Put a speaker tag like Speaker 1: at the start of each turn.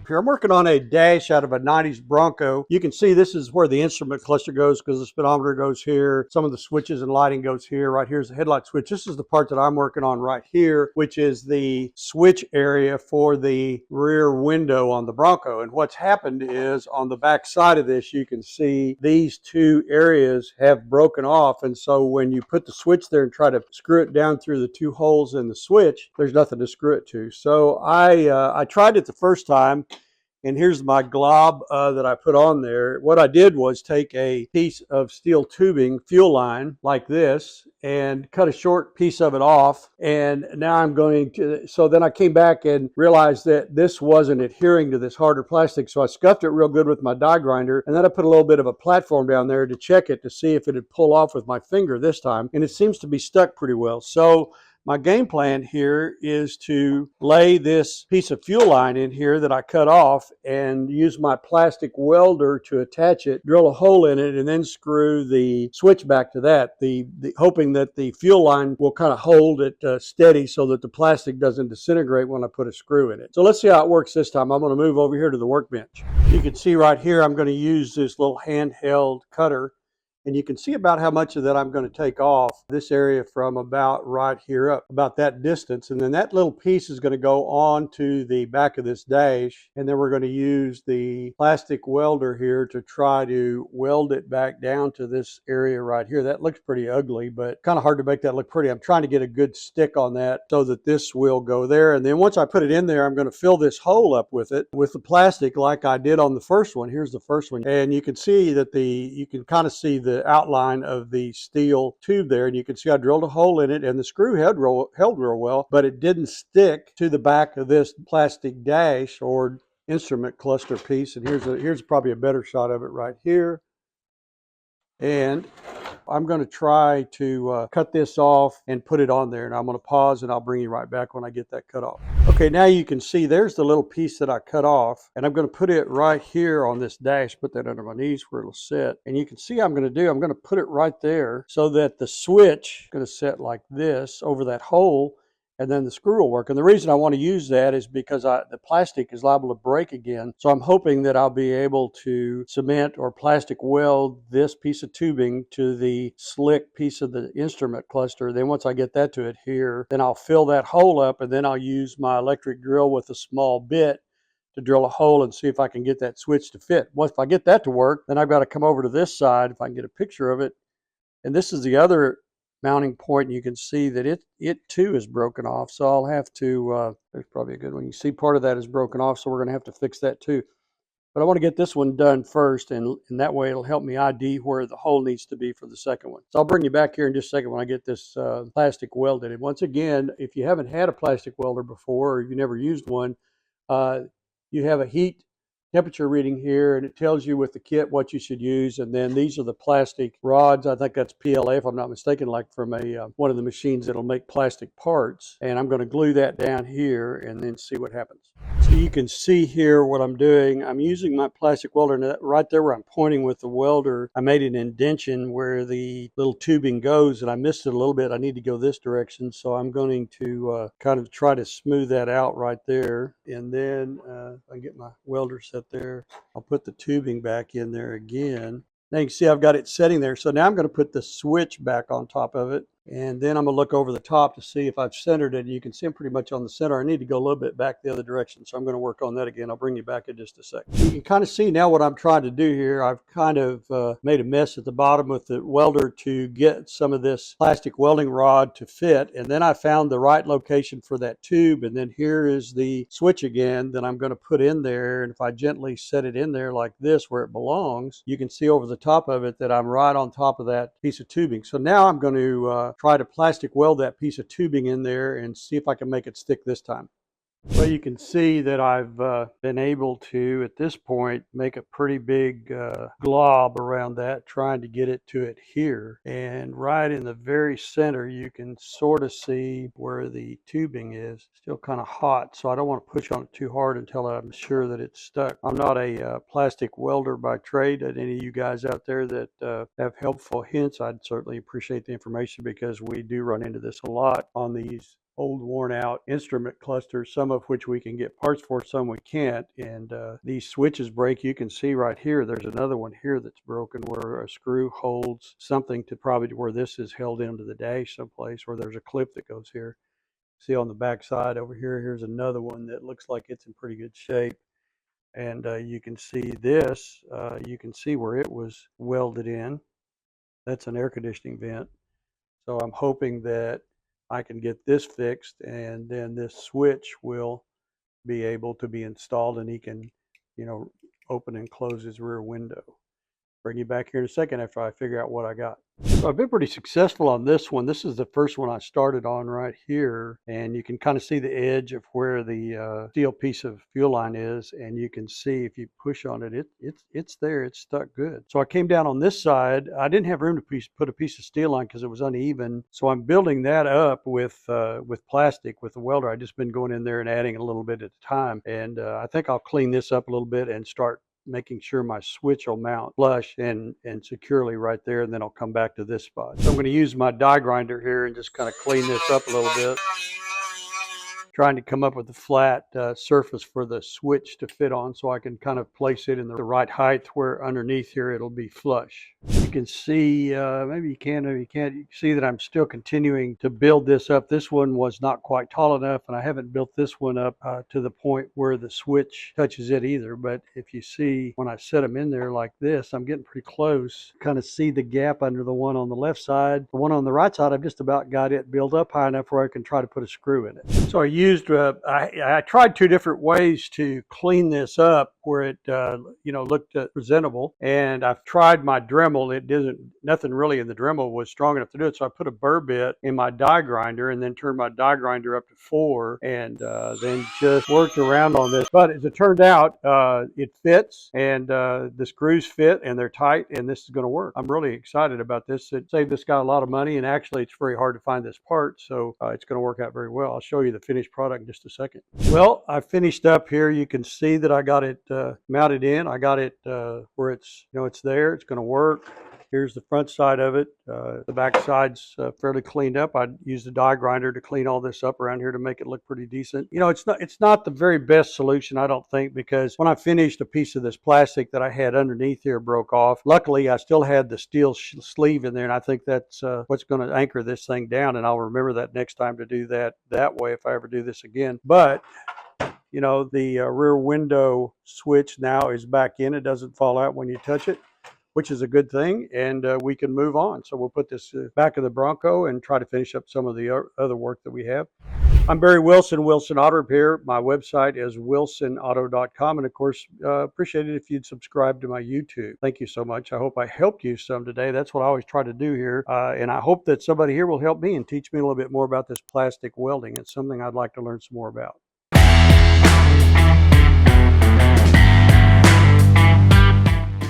Speaker 1: Here I'm working on a dash out of a 90s Bronco. You can see this is where the instrument cluster goes because the speedometer goes here. Some of the switches and lighting goes here. Right here's the headlight switch. This is the part that I'm working on right here, which is the switch area for the rear window on the Bronco. And what's happened is on the back side of this, you can see these two areas have broken off. And so when you put the switch there and try to screw it down through the two holes in the switch, there's nothing to screw it to. So I tried it the first time. And here's my glob that I put on there. What I did was take a piece of steel tubing, fuel line, like this, and cut a short piece of it off. And now I'm going to, so then I came back and realized that this wasn't adhering to this harder plastic. So I scuffed it real good with my die grinder. And then I put a little bit of a platform down there to check it to see if it would pull off with my finger this time. And it seems to be stuck pretty well. So my game plan here is to lay this piece of fuel line in here that I cut off and use my plastic welder to attach it, drill a hole in it, and then screw the switch back to that, hoping that the fuel line will kind of hold it steady so that the plastic doesn't disintegrate when I put a screw in it. So let's see how it works this time. I'm going to move over here to the workbench. You can see right here I'm going to use this little handheld cutter. And you can see about how much of that I'm going to take off this area from about right here up, about that distance. And then that little piece is going to go on to the back of this dash. And then we're going to use the plastic welder here to try to weld it back down to this area right here. That looks pretty ugly, but kind of hard to make that look pretty. I'm trying to get a good stick on that so that this will go there. And then once I put it in there, I'm going to fill this hole up with it, with the plastic like I did on the first one. Here's the first one. And you can see that you can kind of see the outline of the steel tube there, and you can see I drilled a hole in it and the screw held real well, but it didn't stick to the back of this plastic dash or instrument cluster piece. And here's probably a better shot of it right here. And I'm going to try to cut this off and put it on there. And I'm going to pause and I'll bring you right back when I get that cut off. Okay, now you can see there's the little piece that I cut off. And I'm going to put it right here on this dash, put that under my knees where it'll sit. And you can see I'm going to put it right there so that the switch is going to sit like this over that hole. And then the screw will work. And the reason I want to use that is because the plastic is liable to break again. So I'm hoping that I'll be able to cement or plastic weld this piece of tubing to the slick piece of the instrument cluster. Then once I get that to adhere, then I'll fill that hole up, and then I'll use my electric drill with a small bit to drill a hole and see if I can get that switch to fit. Once if I get that to work, then I've got to come over to this side if I can get a picture of it. And this is the other mounting point, and you can see that it too is broken off. So I'll have to, there's probably a good one. You see part of that is broken off, so we're going to have to fix that too. But I want to get this one done first, and that way it'll help me ID where the hole needs to be for the second one. So I'll bring you back here in just a second when I get this plastic welded. And once again, if you haven't had a plastic welder before, or you never used one, you have a heat temperature reading here, and it tells you with the kit what you should use. And then these are the plastic rods. I think that's PLA if I'm not mistaken, like from one of the machines that'll make plastic parts. And I'm going to glue that down here and then see what happens. So you can see here what I'm doing. I'm using my plastic welder, and right there where I'm pointing with the welder, I made an indentation where the little tubing goes, and I missed it a little bit. I need to go this direction, so I'm going to kind of try to smooth that out right there. And then I get my welder set there. I'll put the tubing back in there again. Now you can see I've got it setting there. So now I'm going to put the switch back on top of it. And then I'm going to look over the top to see if I've centered it. You can see I'm pretty much on the center. I need to go a little bit back the other direction. So I'm going to work on that again. I'll bring you back in just a second. You can kind of see now what I'm trying to do here. I've kind of made a mess at the bottom with the welder to get some of this plastic welding rod to fit. And then I found the right location for that tube. And then here is the switch again that I'm going to put in there. And if I gently set it in there like this where it belongs, you can see over the top of it that I'm right on top of that piece of tubing. So now I'm going to try to plastic weld that piece of tubing in there and see if I can make it stick this time. Well, you can see that I've been able to, at this point, make a pretty big glob around that, trying to get it to adhere. And right in the very center, you can sort of see where the tubing is. Still kind of hot, so I don't want to push on it too hard until I'm sure that it's stuck. I'm not a plastic welder by trade. And any of you guys out there that have helpful hints, I'd certainly appreciate the information, because we do run into this a lot on these old worn out instrument clusters, some of which we can get parts for, some we can't. And these switches break. You can see right here, there's another one here that's broken where a screw holds something to probably where this is held into the dash someplace, where there's a clip that goes here. See on the back side over here, here's another one that looks like it's in pretty good shape. And you can see this, you can see where it was welded in. That's an air conditioning vent. So I'm hoping that I can get this fixed, and then this switch will be able to be installed, and he can, open and close his rear window. Bring you back here in a second after I figure out what I got. So I've been pretty successful on this one. This is the first one I started on right here, and you can kind of see the edge of where the steel piece of fuel line is, and you can see if you push on it, it's there, it's stuck good. So I came down on this side. I didn't have room to put a piece of steel on because it was uneven, so I'm building that up with plastic with the welder. I've just been going in there and adding a little bit at a time, and I think I'll clean this up a little bit and start making sure my switch will mount flush and securely right there, and then I'll come back to this spot. So I'm going to use my die grinder here and just kind of clean this up a little bit, trying to come up with a flat surface for the switch to fit on so I can kind of place it in the right height where underneath here it'll be flush. You can see, maybe you can, maybe you can't, you can see that I'm still continuing to build this up. This one was not quite tall enough, and I haven't built this one up to the point where the switch touches it either. But if you see, when I set them in there like this, I'm getting pretty close. Kind of see the gap under the one on the left side. The one on the right side, I've just about got it built up high enough where I can try to put a screw in it. So I tried two different ways to clean this up where it looked presentable, and I've tried my Dremel. Nothing really in the Dremel was strong enough to do it, so I put a burr bit in my die grinder and then turned my die grinder up to 4, and then just worked around on this. But as it turned out, it fits, and the screws fit, and they're tight, and this is going to work. I'm really excited about this. It saved this guy a lot of money, and actually it's very hard to find this part, so it's going to work out very well. I'll show you the finished product in just a second. Well, I finished up here. You can see that I got it mounted in. I got it where it's there. It's going to work. Here's the front side of it. The back side's fairly cleaned up. I used a die grinder to clean all this up around here to make it look pretty decent. It's not the very best solution, I don't think, because when I finished, a piece of this plastic that I had underneath here broke off. Luckily, I still had the steel sleeve in there, and I think that's what's going to anchor this thing down, and I'll remember that next time to do that way if I ever do this again. But the rear window switch now is back in. It doesn't fall out when you touch it, which is a good thing, and we can move on. So we'll put this back in the Bronco and try to finish up some of the other work that we have. I'm Barry Wilson, Wilson Auto Repair. My website is wilsonauto.com, and of course, appreciate it if you'd subscribe to my YouTube. Thank you so much. I hope I helped you some today. That's what I always try to do here, and I hope that somebody here will help me and teach me a little bit more about this plastic welding. It's something I'd like to learn some more about.